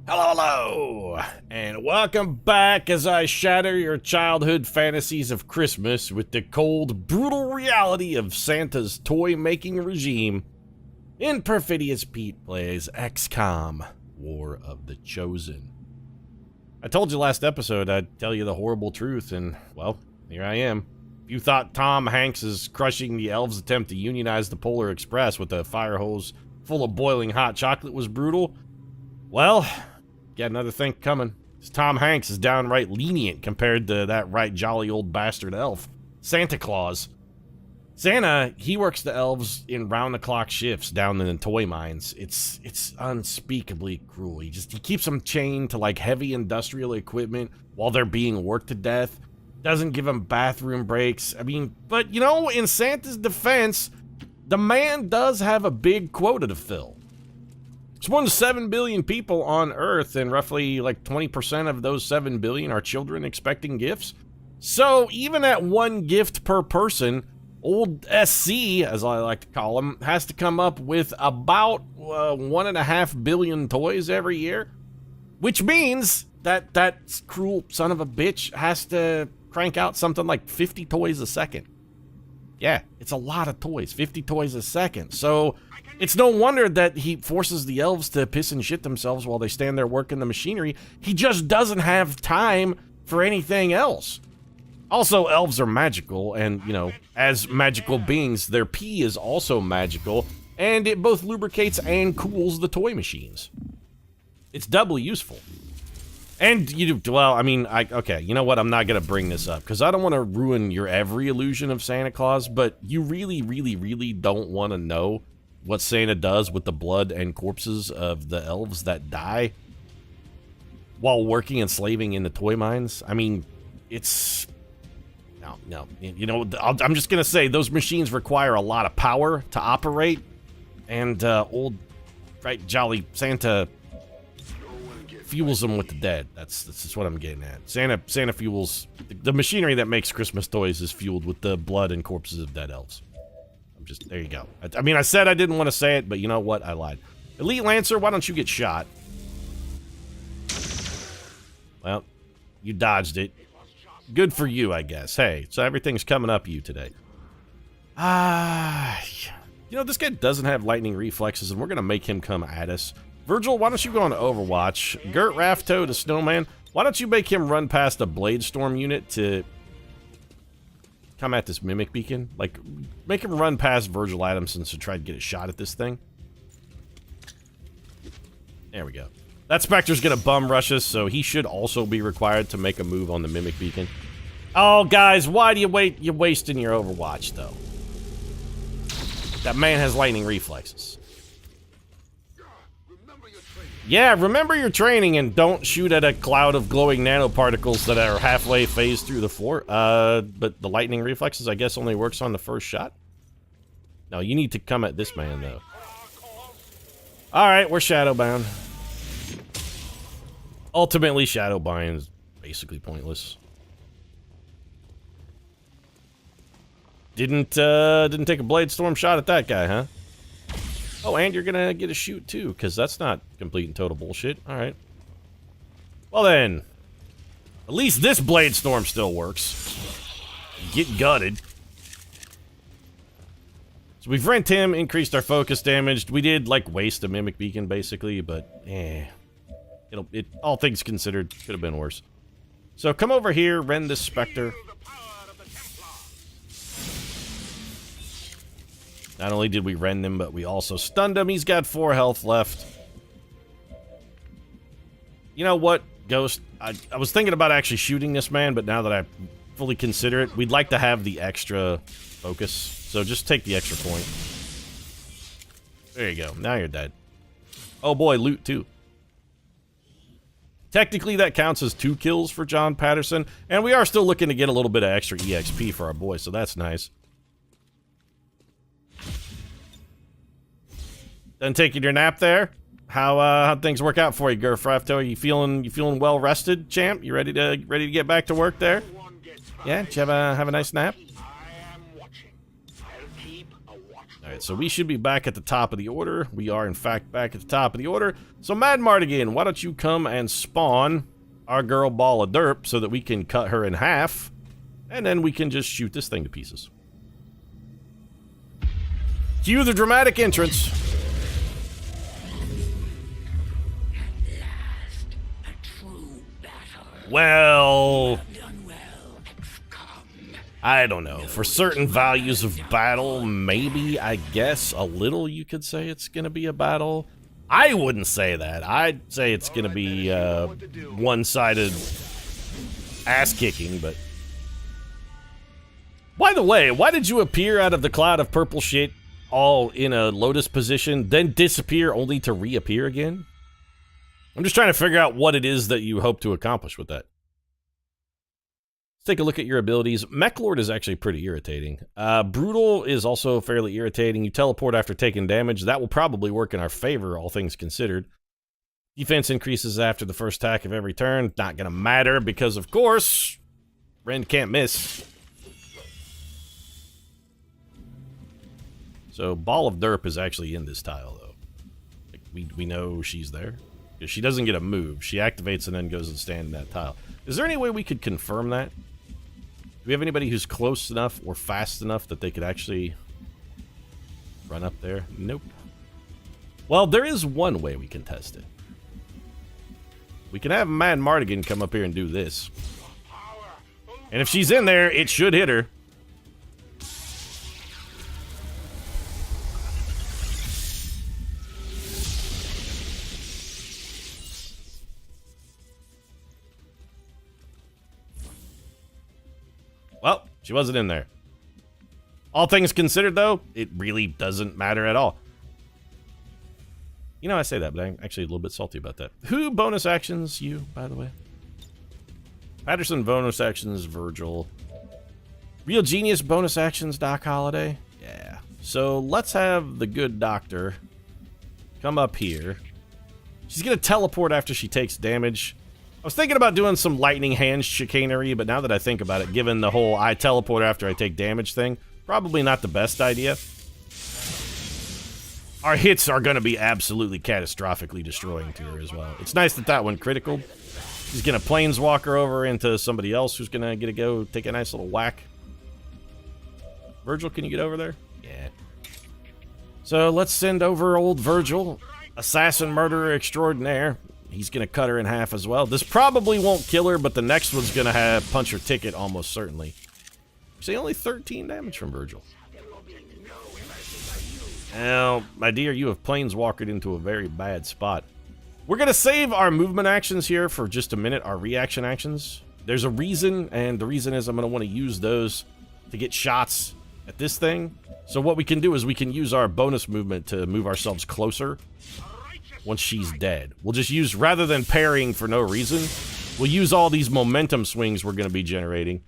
Hello, hello, and welcome back as I shatter your childhood fantasies of Christmas with the cold, brutal reality of Santa's toy-making regime. In Perfidious, Pete plays XCOM, War of the Chosen. I told you last episode I'd tell you the horrible truth, and, well, here I am. If you thought Tom Hanks' crushing the elves' attempt to unionize the Polar Express with a fire hose full of boiling hot chocolate was brutal, well, got another thing coming. Tom Hanks is downright lenient compared to that right jolly old bastard elf, Santa Claus. Santa, he works the elves in round-the-clock shifts down in the toy mines. It's unspeakably cruel. He keeps them chained to, like, heavy industrial equipment while they're being worked to death. Doesn't give them bathroom breaks. I mean, but, you know, in Santa's defense, the man does have a big quota to fill. There's more than 7 billion people on Earth, and roughly like 20% of those 7 billion are children expecting gifts. So even at one gift per person, old SC, as I like to call him, has to come up with about 1.5 billion toys every year. Which means that that cruel son of a bitch has to crank out something like 50 toys a second. Yeah, it's a lot of toys, 50 toys a second. So it's no wonder that he forces the elves to piss and shit themselves while they stand there working the machinery. He just doesn't have time for anything else. Also, elves are magical, and, you know, as magical beings, their pee is also magical, and it both lubricates and cools the toy machines. It's doubly useful. And you do, well, I mean, okay, you know what, I'm not gonna bring this up, because I don't want to ruin your every illusion of Santa Claus, but you really, really, really don't want to know what Santa does with the blood and corpses of the elves that die while working and slaving in the toy mines. I mean, it's... No, you know, I'm just gonna say, those machines require a lot of power to operate, and old, right, jolly Santa fuels them with the dead. That's just what I'm getting at. Santa fuels... The machinery that makes Christmas toys is fueled with the blood and corpses of dead elves. There you go. I mean, I said I didn't want to say it, but you know what? I lied. Elite Lancer, why don't you get shot? Well, you dodged it. Good for you, I guess. Hey, so everything's coming up you today. You know, this guy doesn't have lightning reflexes, and we're going to make him come at us. Virgil, why don't you go on Overwatch? Gert Rafto, the Snowman, why don't you make him run past a Blade Storm unit to come at this Mimic Beacon? Like, make him run past Virgil Adamson to try to get a shot at this thing. There we go. That Spectre's gonna bum rush us, so he should also be required to make a move on the Mimic Beacon. Oh, guys, why do you wait? You're wasting your Overwatch, though. That man has lightning reflexes. Yeah, remember your training and don't shoot at a cloud of glowing nanoparticles that are halfway phased through the floor. But the lightning reflexes, I guess, only works on the first shot? No, you need to come at this man, though. Alright, we're shadowbound. Ultimately, shadowbound is basically pointless. Didn't take a Blade Storm shot at that guy, huh? Oh, and you're gonna get a shoot too, because that's not complete and total bullshit. Alright. Well then, at least this Blade Storm still works. Get gutted. So we've rent him, increased our focus damage. We did, like, waste a Mimic Beacon, basically, but, all things considered, could have been worse. So come over here, rend this Spectre. Not only did we rend him, but we also stunned him. He's got 4 health left. You know what, Ghost? I was thinking about actually shooting this man, but now that I fully consider it, we'd like to have the extra focus. So just take the extra point. There you go. Now you're dead. Oh boy, loot too. Technically, that counts as 2 kills for John Patterson, and we are still looking to get a little bit of extra EXP for our boy, so that's nice. Done taking your nap there? How'd things work out for you, Gurfrafto? Are you feeling well rested, champ? You ready to get back to work there? Yeah, did you have a nice nap? Alright, so we should be back at the top of the order. We are, in fact, back at the top of the order. So, Mad Mardigan, why don't you come and spawn our girl Ball of Derp so that we can cut her in half, and then we can just shoot this thing to pieces. Cue the dramatic entrance. Well, I don't know. For certain values of battle, maybe, I guess, a little you could say it's going to be a battle. I wouldn't say that. I'd say it's going to be one-sided ass-kicking, but... By the way, why did you appear out of the cloud of purple shit all in a lotus position, then disappear only to reappear again? I'm just trying to figure out what it is that you hope to accomplish with that. Let's take a look at your abilities. Mech Lord is actually pretty irritating. Brutal is also fairly irritating. You teleport after taking damage. That will probably work in our favor, all things considered. Defense increases after the first attack of every turn. Not gonna matter because, of course, Ren can't miss. So, Ball of Derp is actually in this tile, though. Like, we know she's there. Because she doesn't get a move. She activates and then goes and stands in that tile. Is there any way we could confirm that? Do we have anybody who's close enough or fast enough that they could actually run up there? Nope. Well, there is one way we can test it. We can have Mad Mardigan come up here and do this. And if she's in there, it should hit her. Well, she wasn't in there. All things considered, though, it really doesn't matter at all. You know, I say that, but I'm actually a little bit salty about that. Who bonus actions you, by the way? Patterson bonus actions, Virgil. Real Genius bonus actions, Doc Holliday. Yeah. So let's have the good doctor come up here. She's going to teleport after she takes damage. I was thinking about doing some lightning hand chicanery, but now that I think about it, given the whole I teleport after I take damage thing, probably not the best idea. Our hits are going to be absolutely catastrophically destroying to her as well. It's nice that that one critical. She's going to planeswalker over into somebody else who's going to get to go take a nice little whack. Virgil, can you get over there? Yeah. So let's send over old Virgil, assassin murderer extraordinaire. He's going to cut her in half as well. This probably won't kill her, but the next one's going to have punch her ticket almost certainly. See, only 13 damage from Virgil. Now, my dear, you have planeswalkered into a very bad spot. We're going to save our movement actions here for just a minute, our reaction actions. There's a reason, and the reason is I'm going to want to use those to get shots at this thing. So what we can do is we can use our bonus movement to move ourselves closer once she's dead. We'll just use, rather than parrying for no reason, we'll use all these momentum swings we're going to be generating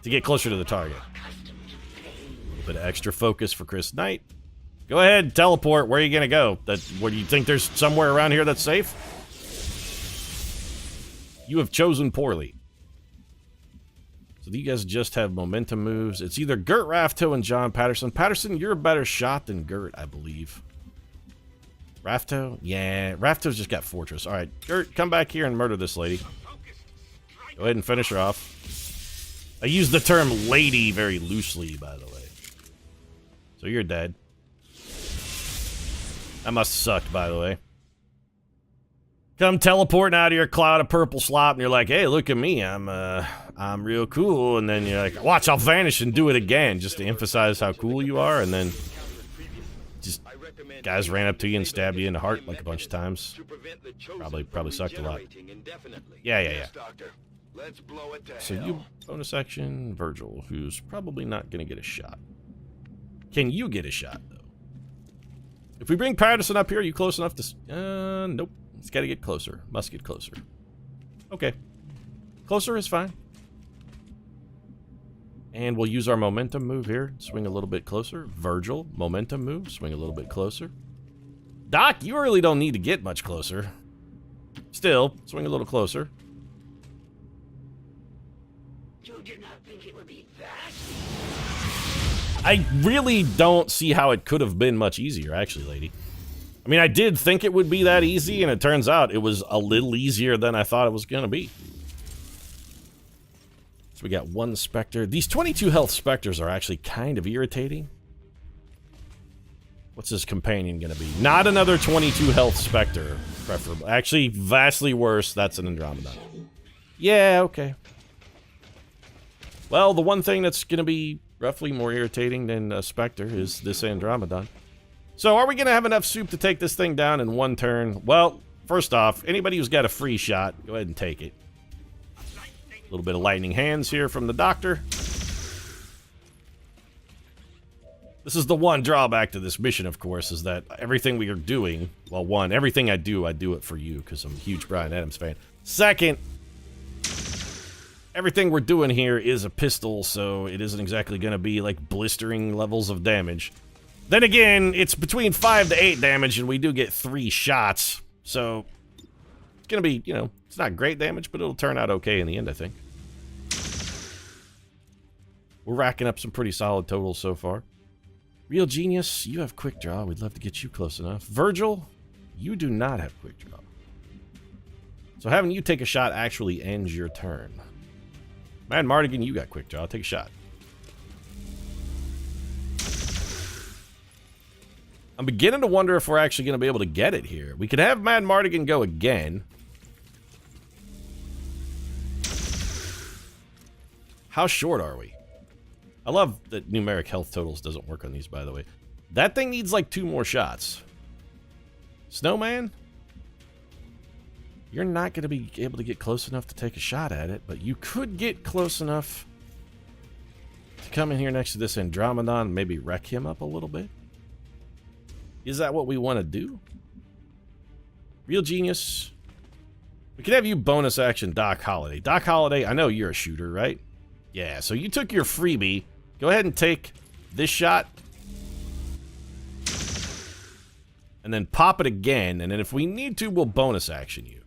to get closer to the target. A little bit of extra focus for Chris Knight. Go ahead, teleport. Where are you going to go? Where do you think there's somewhere around here that's safe? You have chosen poorly. So you guys just have momentum moves. It's either Gert Rafto and John Patterson. Patterson, you're a better shot than Gert, I believe. Rafto? Yeah, Rafto's just got Fortress. Alright, Gert, come back here and murder this lady. Go ahead and finish her off. I use the term lady very loosely, by the way. So you're dead. That must have sucked, by the way. Come teleporting out of your cloud of purple slop, and you're like, hey, look at me, I'm real cool, and then you're like, watch, I'll vanish and do it again, just to emphasize how cool you are, and then just guys ran up to you and stabbed you in the heart like a bunch of times. Probably sucked a lot. Yeah. So you bonus action Virgil, who's probably not gonna get a shot. Can you get a shot, though? If we bring Patterson up here, are you close enough to... nope. It's gotta get closer. Must get closer. Okay. Closer is fine. And we'll use our momentum move here. Swing a little bit closer. Virgil, momentum move. Swing a little bit closer. Doc, you really don't need to get much closer. Still, swing a little closer. You did not think it would be that? I really don't see how it could have been much easier, actually, lady. I mean, I did think it would be that easy, and it turns out it was a little easier than I thought it was going to be. So we got one Spectre. These 22 health Spectres are actually kind of irritating. What's his companion going to be? Not another 22 health Spectre, preferably. Actually, vastly worse. That's an Andromedon. Yeah, okay. Well, the one thing that's going to be roughly more irritating than a Spectre is this Andromedon. So, are we going to have enough soup to take this thing down in one turn? Well, first off, anybody who's got a free shot, go ahead and take it. A little bit of lightning hands here from the doctor. This is the one drawback to this mission, of course, is that everything we are doing, well, one, everything I do it for you, because I'm a huge Bryan Adams fan. Second, everything we're doing here is a pistol, so it isn't exactly going to be, like, blistering levels of damage. Then again, it's between 5 to 8 damage, and we do get 3 shots, so it's going to be, you know, it's not great damage, but it'll turn out okay in the end, I think. We're racking up some pretty solid totals so far. Real Genius, you have quick draw. We'd love to get you close enough. Virgil, you do not have quick draw. So having you take a shot actually ends your turn. Mad Mardigan, you got quick draw. Take a shot. I'm beginning to wonder if we're actually going to be able to get it here. We could have Mad Mardigan go again. How short are we? I love that Numeric Health Totals doesn't work on these, by the way. That thing needs like 2 more shots. Snowman? You're not going to be able to get close enough to take a shot at it, but you could get close enough to come in here next to this Andromedon and maybe wreck him up a little bit. Is that what we want to do? Real Genius. We could have you bonus action Doc Holliday. Doc Holliday, I know you're a shooter, right? Yeah, so you took your freebie. Go ahead and take this shot. And then pop it again, and then if we need to, we'll bonus action you.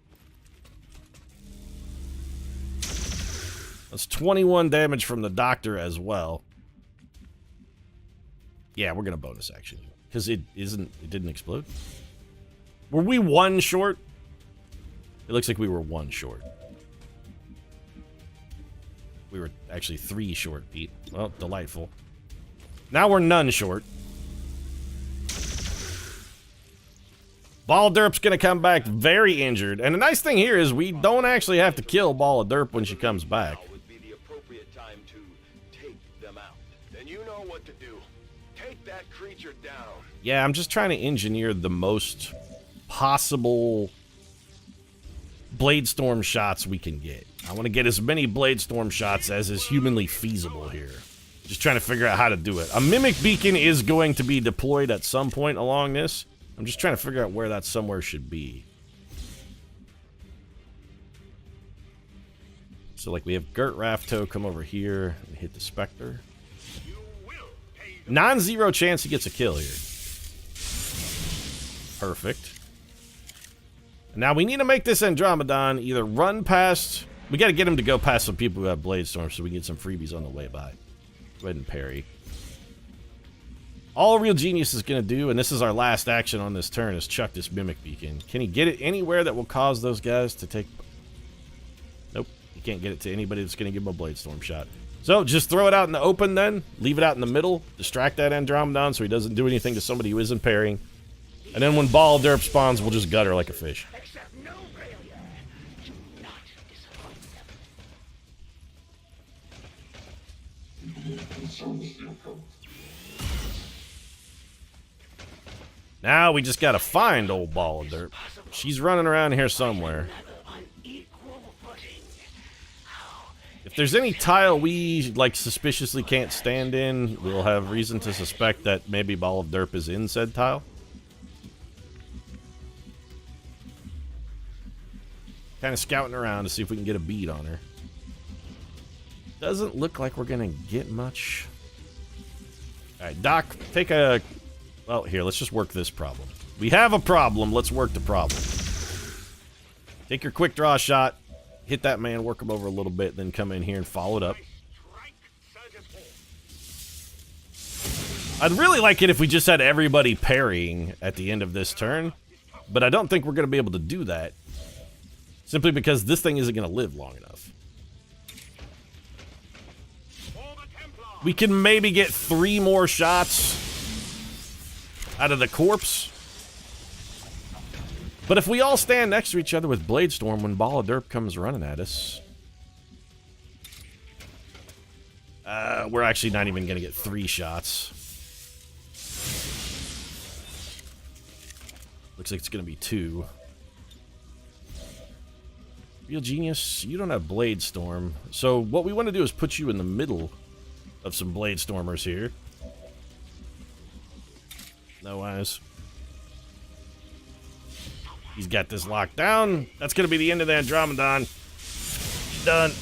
That's 21 damage from the doctor as well. Yeah, we're gonna bonus action you. Because it didn't explode. Were we 1 short? It looks like we were 1 short. We were actually 3 short, Pete. Well, delightful. Now we're none short. Ball Derp's gonna come back very injured. And the nice thing here is we don't actually have to kill Ball of Derp when she comes back. Would be the appropriate time to take them out. Then you know what to do. Take that creature down. Yeah, I'm just trying to engineer the most possible Blade Storm shots we can get. I want to get as many Blade Storm shots as is humanly feasible here. Just trying to figure out how to do it. A Mimic Beacon is going to be deployed at some point along this. I'm just trying to figure out where that somewhere should be. So, like, we have Gert Rafto come over here and hit the Spectre. Non-zero chance he gets a kill here. Perfect. And now we need to make this Andromedon either run past... We got to get him to go past some people who have Blade Storm so we can get some freebies on the way by. Go ahead and parry. All Real Genius is going to do, and this is our last action on this turn, is chuck this Mimic Beacon. Can he get it anywhere that will cause those guys to take... Nope. He can't get it to anybody that's going to give him a Blade Storm shot. So, just throw it out in the open then. Leave it out in the middle. Distract that Andromedon so he doesn't do anything to somebody who isn't parrying. And then when Ball Derp spawns, we'll just gut her like a fish. Now we just gotta find old Ball of Derp. She's running around here somewhere. If there's any tile we, like, suspiciously can't stand in, we'll have reason to suspect that maybe Ball of Derp is in said tile. Kind of scouting around to see if we can get a bead on her. Doesn't look like we're gonna get much. Alright, Doc, take a... Well, here, let's just work this problem. We have a problem, let's work the problem. Take your quick draw shot, hit that man, work him over a little bit, then come in here and follow it up. I'd really like it if we just had everybody parrying at the end of this turn, but I don't think we're going to be able to do that, simply because this thing isn't going to live long enough. We can maybe get 3 more shots out of the corpse. But if we all stand next to each other with Blade Storm when Ball of Derp comes running at us, we're actually not even going to get 3 shots. Looks like it's going to be 2. Real Genius, you don't have Blade Storm. So what we want to do is put you in the middle of some Blade Stormers here. No eyes. He's got this locked down. That's going to be the end of the Andromedon. Done.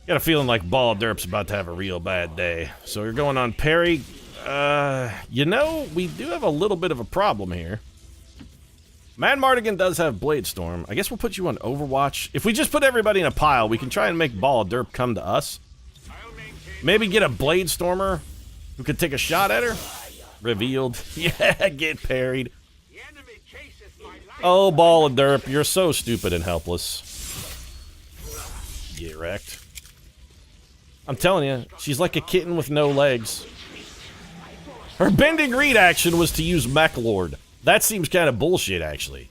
Got a feeling like Ball of Derp's about to have a real bad day. So you're going on parry. You know, we do have a little bit of a problem here. Mad Mardigan does have Blade Storm. I guess we'll put you on Overwatch. If we just put everybody in a pile, we can try and make Ball of Derp come to us. Maybe get a Blade Stormer who could take a shot at her. Revealed. Yeah, get parried. Oh, Ball of Derp, you're so stupid and helpless. Get wrecked. I'm telling you, she's like a kitten with no legs. Her bending read action was to use Mech Lord. That seems kind of bullshit, actually.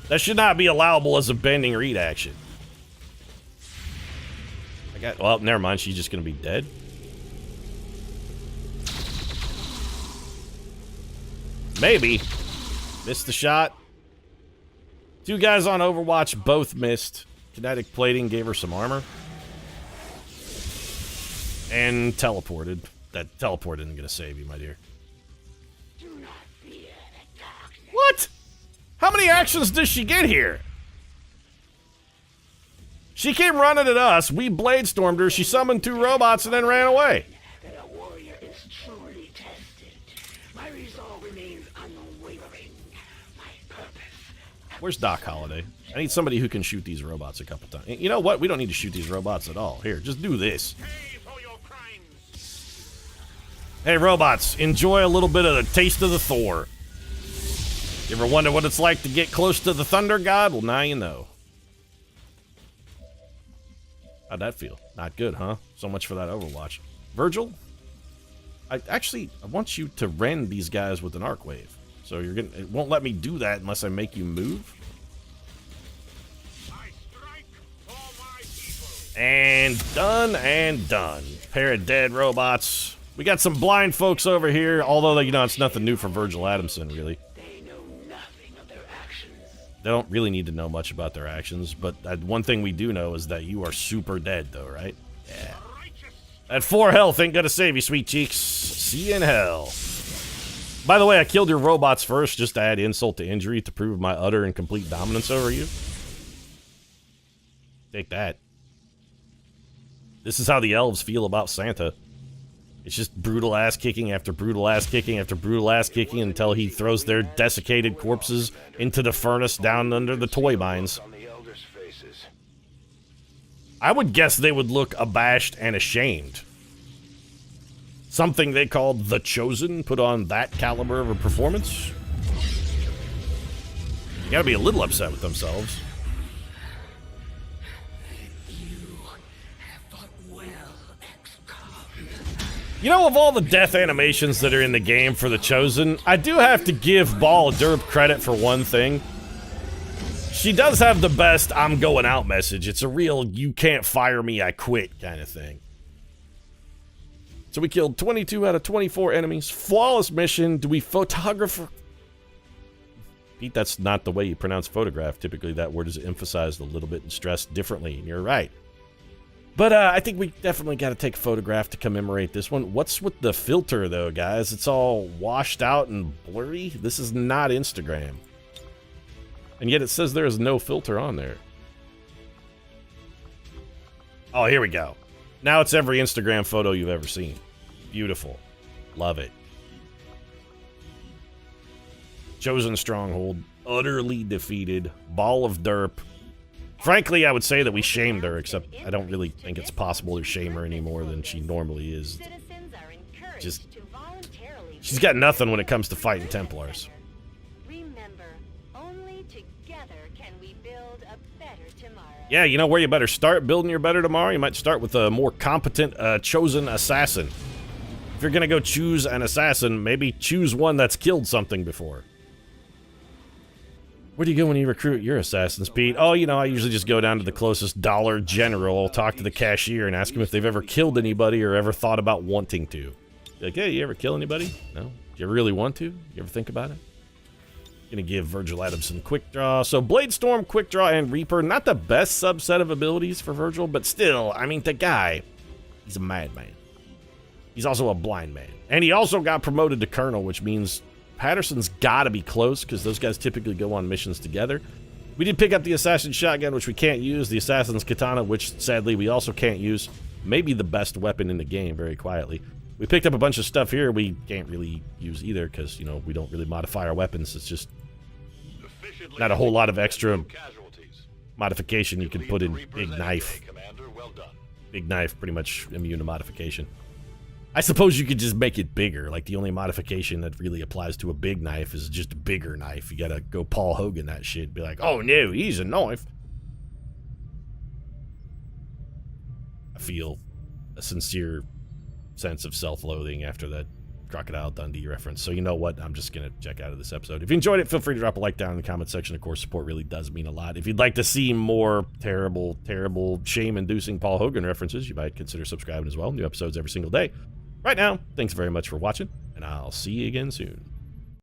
That should not be allowable as a bending read action. Well, never mind. She's just going to be dead. Maybe. Missed the shot. 2 guys on Overwatch both missed. Kinetic plating gave her some armor. And teleported. That teleport isn't going to save you, my dear. What? How many actions does she get here? She came running at us. We blade stormed her. She summoned 2 robots and then ran away. That a warrior is truly tested. My resolve remains unwavering. My purpose. Where's Doc Holliday? I need somebody who can shoot these robots a couple times. You know what? We don't need to shoot these robots at all. Here, just do this. Hey, robots, enjoy a little bit of the taste of the Thor. You ever wonder what it's like to get close to the Thunder God? Well, now you know. How'd that feel? Not good, huh? So much for that Overwatch. Virgil? I want you to rend these guys with an arc wave. So it won't let me do that unless I make you move. And done and done. Pair of dead robots. We got some blind folks over here, although, you know, it's nothing new for Virgil Adamson, really. They know nothing of their actions. They don't really need to know much about their actions, but one thing we do know is that you are super dead, though, right? Yeah. That 4 health ain't gonna save you, sweet cheeks. See you in hell. By the way, I killed your robots first just to add insult to injury to prove my utter and complete dominance over you. Take that. This is how the elves feel about Santa. It's just brutal ass kicking after brutal ass kicking after brutal ass kicking until he throws their desiccated corpses into the furnace down under the toy mines. I would guess they would look abashed and ashamed. Something they called the Chosen put on that caliber of a performance. You gotta be a little upset with themselves. You know, of all the death animations that are in the game for the Chosen, I do have to give Ball of Derp credit for one thing. She does have the best "I'm going out" message. It's a real "you can't fire me, I quit" kind of thing. So we killed 22 out of 24 enemies. Flawless mission. Do we photographer? Pete, that's not the way you pronounce photograph. Typically that word is emphasized a little bit and stressed differently, and you're right. But I think we definitely got to take a photograph to commemorate this one. What's with the filter, though, guys? It's all washed out and blurry. This is not Instagram. And yet it says there is no filter on there. Oh, here we go. Now it's every Instagram photo you've ever seen. Beautiful. Love it. Chosen Stronghold. Utterly defeated. Ball of Derp. Frankly, I would say that we shamed her, except I don't really think it's possible to shame her any more than she normally is. Just, she's got nothing when it comes to fighting Templars. Yeah, you know where you better start building your better tomorrow? You might start with a more competent, chosen assassin. If you're gonna go choose an assassin, maybe choose one that's killed something before. Where do you go when you recruit your assassins, Pete? Oh, you know, I usually just go down to the closest dollar general, talk to the cashier, and ask them if they've ever killed anybody or ever thought about wanting to. Like, hey, you ever kill anybody? No? Do you ever really want to? You ever think about it? Gonna give Virgil Adamson Quick Draw. So Blade Storm, Quick Draw, and Reaper, not the best subset of abilities for Virgil, but still, I mean, the guy, he's a madman. He's also a blind man. And he also got promoted to Colonel, which means Patterson's gotta be close, because those guys typically go on missions together. We did pick up the Assassin Shotgun, which we can't use, the Assassin's Katana, which sadly we also can't use. Maybe the best weapon in the game, very quietly. We picked up a bunch of stuff here we can't really use either, because, you know, we don't really modify our weapons. It's just not a whole lot of extra modification you can put in Big Knife. Big Knife, pretty much immune to modification. I suppose you could just make it bigger. Like, the only modification that really applies to a big knife is just a bigger knife. You gotta go Paul Hogan that shit. Be like, oh no, he's a knife. I feel a sincere sense of self-loathing after that Crocodile Dundee reference. So you know what? I'm just gonna check out of this episode. If you enjoyed it, feel free to drop a like down in the comment section. Of course, support really does mean a lot. If you'd like to see more terrible, terrible, shame-inducing Paul Hogan references, you might consider subscribing as well. New episodes every single day. Right now, thanks very much for watching, and I'll see you again soon.